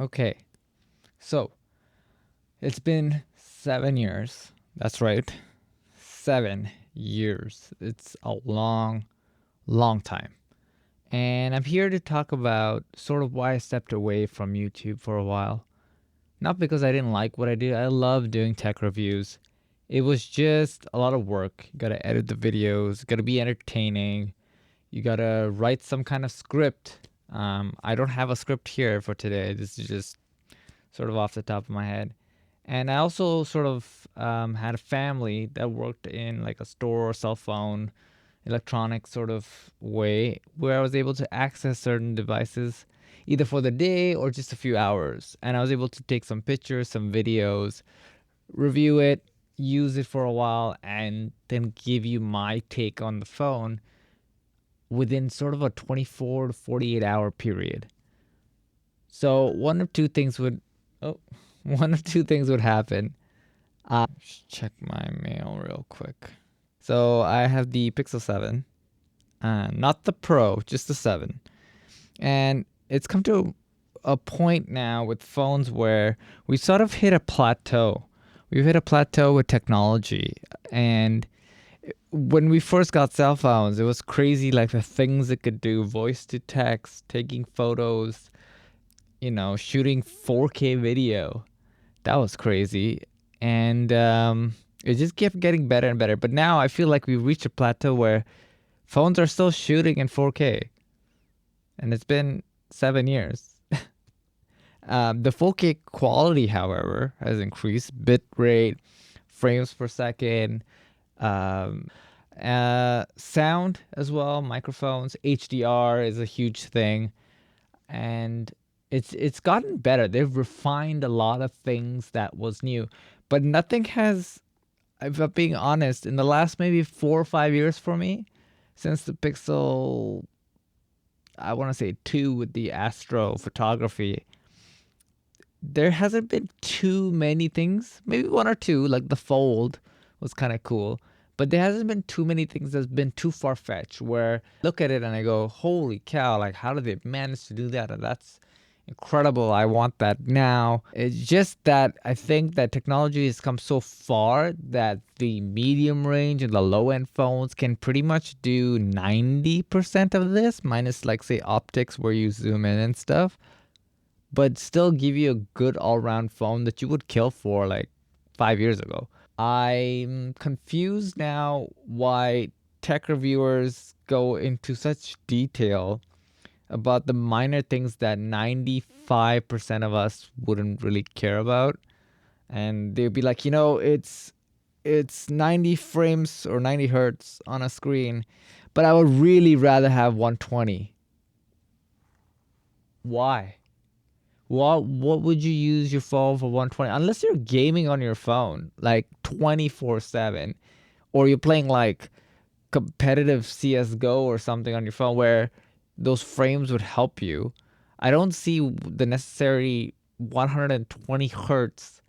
Okay, so it's been 7 years. That's right, 7 years. It's a long, long time. And I'm here to talk about sort of why I stepped away from YouTube for a while. Not because I didn't like what I did, I love doing tech reviews. It was just a lot of work. You gotta edit the videos, gotta be entertaining, you gotta write some kind of script. I don't have a script here for today. This is just sort of off the top of my head. And I also sort of had a family that worked in like a store, cell phone, electronic sort of way where I was able to access certain devices either for the day or just a few hours. And I was able to take some pictures, some videos, review it, use it for a while, and then give you my take on the phone within sort of a 24 to 48 hour period. So oh, one of two things would happen. Check my mail real quick. So I have the Pixel 7, not the Pro, just the 7. And it's come to a point now with phones where we sort of hit a plateau. We've hit a plateau with technology. And when we first got cell phones, it was crazy, like the things it could do: voice to text, taking photos, shooting 4K video. That was crazy. And it just kept getting better and better. But now I feel like we've reached a plateau where phones are still shooting in 4K. And it's been 7 years. The 4K quality, however, has increased. Bit rate, frames per second, um, sound as well, microphones, HDR is a huge thing. And it's gotten better. They've refined a lot of things that was new, but nothing has. If I'm being honest, in the last maybe 4 or 5 years for me, since the Pixel, I want to say 2 with the astro photography, there hasn't been too many things. Maybe one or two, like the Fold was kind of cool, but there hasn't been too many things that's been too far fetched. Where I look at it and I go, "Holy cow! Like, how did they manage to do that?" And that's incredible. I want that now. It's just that I think that technology has come so far that the medium range and the low end phones can pretty much do 90% of this, minus like say optics where you zoom in and stuff, but still give you a good all round phone that you would kill for like 5 years ago. I'm confused now why tech reviewers go into such detail about the minor things that 95% of us wouldn't really care about. And they'd be like, it's 90 frames or 90 hertz on a screen, but I would really rather have 120. Why? What would you use your phone for 120? Unless you're gaming on your phone like 24/7, or you're playing like competitive CS:GO or something on your phone where those frames would help you. I don't see the necessary 120 hertz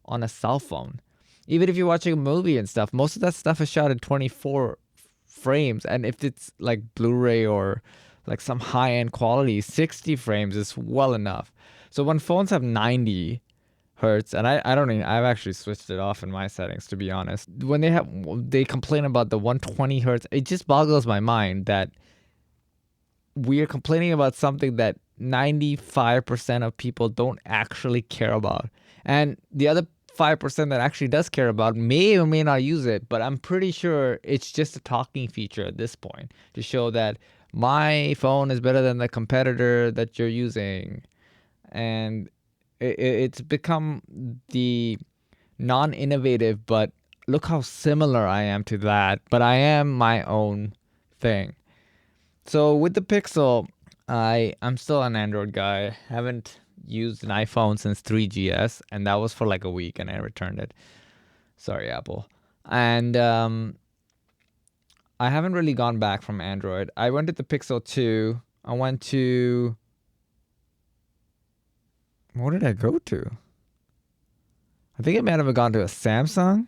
on a cell phone. Even if you're watching a movie and stuff, most of that stuff is shot in 24 frames. And if it's like Blu-ray or like some high-end quality, 60 frames is well enough. So when phones have 90 hertz, and I don't even, I've actually switched it off in my settings, to be honest. When they complain about the 120 hertz, it just boggles my mind that we are complaining about something that 95% of people don't actually care about. And the other 5% that actually does care about may or may not use it, but I'm pretty sure it's just a talking feature at this point to show that my phone is better than the competitor that you're using. And it's become the non-innovative, but look how similar I am to that, but I am my own thing. So with the Pixel, I'm still an Android guy. Haven't used an iPhone since 3GS, and that was for like a week, and I returned it. Sorry, Apple. And I haven't really gone back from Android. I went to the Pixel 2. I went to, what did I go to? I think I might have gone to a Samsung,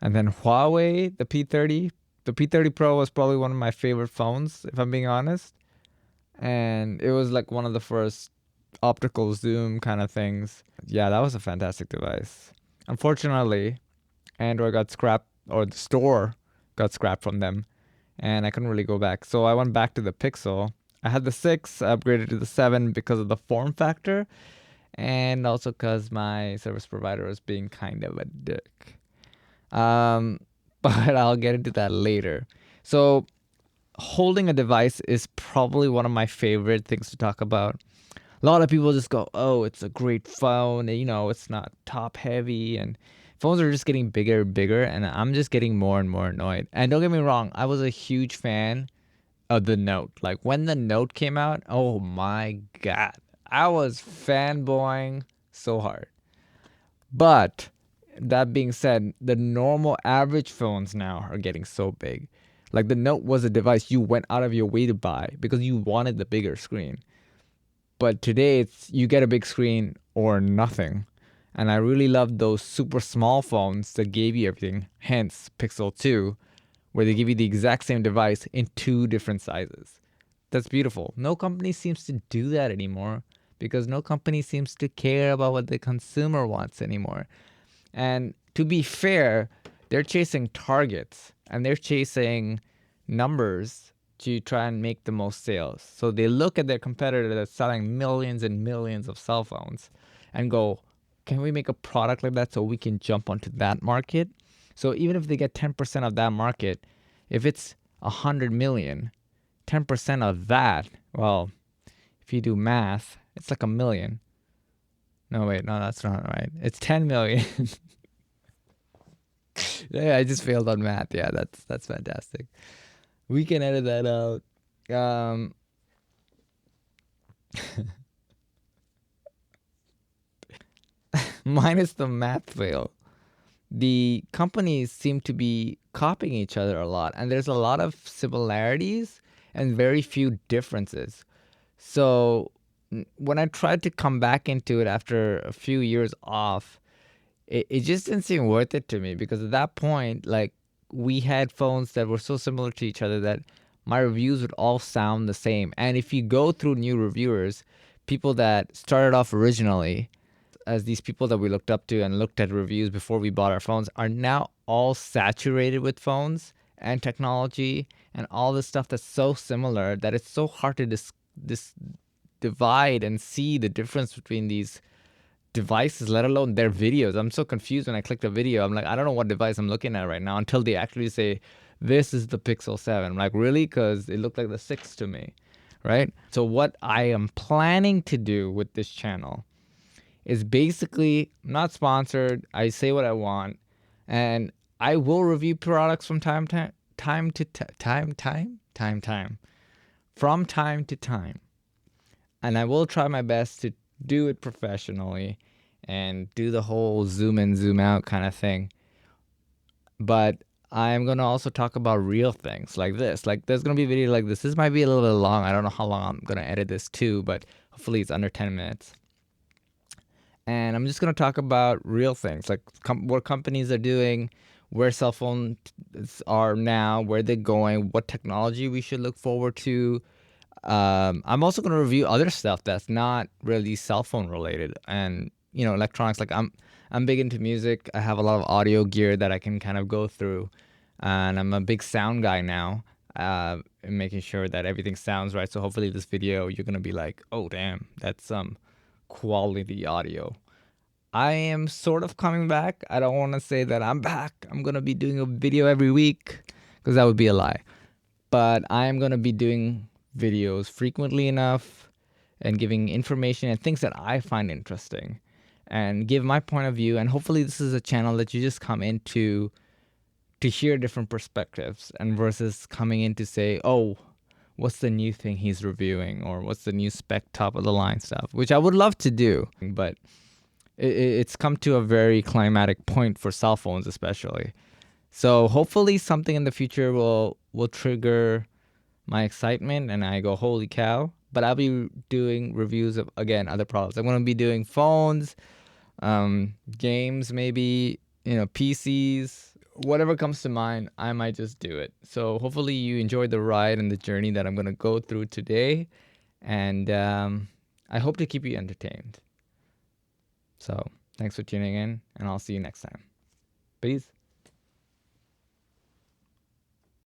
and then Huawei, the P30. The P30 Pro was probably one of my favorite phones, if I'm being honest. And it was like one of the first optical zoom kind of things. Yeah, that was a fantastic device. Unfortunately, Android got scrapped, or the store got scrapped from them, and I couldn't really go back. So I went back to the Pixel. I had the 6, I upgraded to the 7 because of the form factor, and also because my service provider was being kind of a dick. Um, but I'll get into that later. So holding a device is probably one of my favorite things to talk about. A lot of people just go, "Oh, it's a great phone. It's not top heavy." And phones are just getting bigger and bigger, and I'm just getting more and more annoyed. And don't get me wrong, I was a huge fan of the Note. Like when the Note came out, oh my God, I was fanboying so hard. But that being said, the normal average phones now are getting so big. Like the Note was a device you went out of your way to buy because you wanted the bigger screen. But today it's you get a big screen or nothing. And I really love those super small phones that gave you everything, hence Pixel 2, where they give you the exact same device in two different sizes. That's beautiful. No company seems to do that anymore because no company seems to care about what the consumer wants anymore. And to be fair, they're chasing targets and they're chasing numbers to try and make the most sales. So they look at their competitor that's selling millions and millions of cell phones and go, can we make a product like that so we can jump onto that market? So even if they get 10% of that market, if it's 100 million, 10% of that, well, if you do math, it's like a million. No, wait, no, that's not right. It's 10 million. Yeah, I just failed on math. Yeah, that's fantastic. We can edit that out. Um, Minus the math fail. The companies seem to be copying each other a lot, and there's a lot of similarities and very few differences. So when I tried to come back into it after a few years off, it just didn't seem worth it to me because at that point, like we had phones that were so similar to each other that my reviews would all sound the same. And if you go through new reviewers, people that started off originally as these people that we looked up to and looked at reviews before we bought our phones are now all saturated with phones and technology and all this stuff that's so similar that it's so hard to divide and see the difference between these devices, let alone their videos. I'm so confused when I click the video. I'm like, I don't know what device I'm looking at right now until they actually say, this is the Pixel 7. I'm like, really? Because it looked like the 6 to me, right? So what I am planning to do with this channel is basically not sponsored. I say what I want, and I will review products from time to time, and I will try my best to do it professionally and do the whole zoom in, zoom out kind of thing. But I'm going to also talk about real things like this. Like there's going to be a video like this. This might be a little bit long. I don't know how long I'm going to edit this to, but hopefully it's under 10 minutes. And I'm just going to talk about real things, like what companies are doing, where cell phones are now, where they're going, what technology we should look forward to. I'm also going to review other stuff that's not really cell phone related and, electronics. Like I'm big into music. I have a lot of audio gear that I can kind of go through, and I'm a big sound guy now, making sure that everything sounds right. So hopefully this video, you're going to be like, oh, damn, that's some quality audio. I am sort of coming back. I don't want to say that I'm back. I'm going to be doing a video every week because that would be a lie. But I am going to be doing videos frequently enough and giving information and things that I find interesting and give my point of view. And hopefully this is a channel that you just come into to hear different perspectives and versus coming in to say, oh, what's the new thing he's reviewing or what's the new spec top of the line stuff, which I would love to do. But it's come to a very climatic point for cell phones especially. So hopefully something in the future will trigger my excitement and I go, holy cow. But I'll be doing reviews of, again, other products. I'm going to be doing phones, games, maybe, PCs, whatever comes to mind, I might just do it. So hopefully you enjoyed the ride and the journey that I'm going to go through today. And I hope to keep you entertained. So thanks for tuning in, and I'll see you next time. Peace.